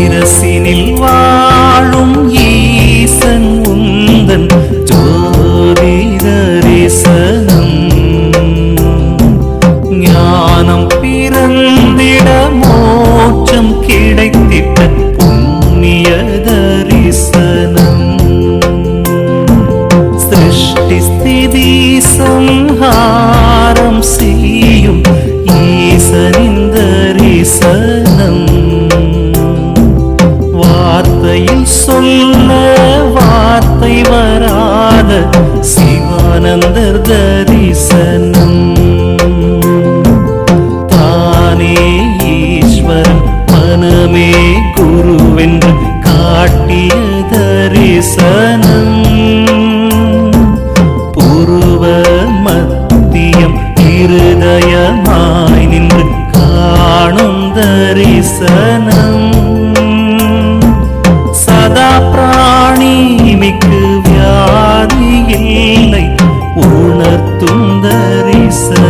சிரசினில் வாழும் ஈசன் உந்தன் ஜோதி தரிசனம். ஞானம் பிறந்திட மோட்சம் கிடைத்திட்ட புண்ணிய தரிசனம். சிருஷ்டி ஸ்திதி சம்ஹாரம் செய்யும் ஈசனின் தரிசனம். வார்த்தையில் சொல்ல வார்த்தை வராத சிவானந்தர் தரிசனம். தானே ஈஸ்வரன் மனமே குருவென்று காட்டிய தரிசனம். பூர்வ மத்தியம் இருதயமாய் நின்று காணும் தரிசனம். சதா பிராணிமிக்கு வியாதி இல்லை உணர்த்தும் தரிசனம்.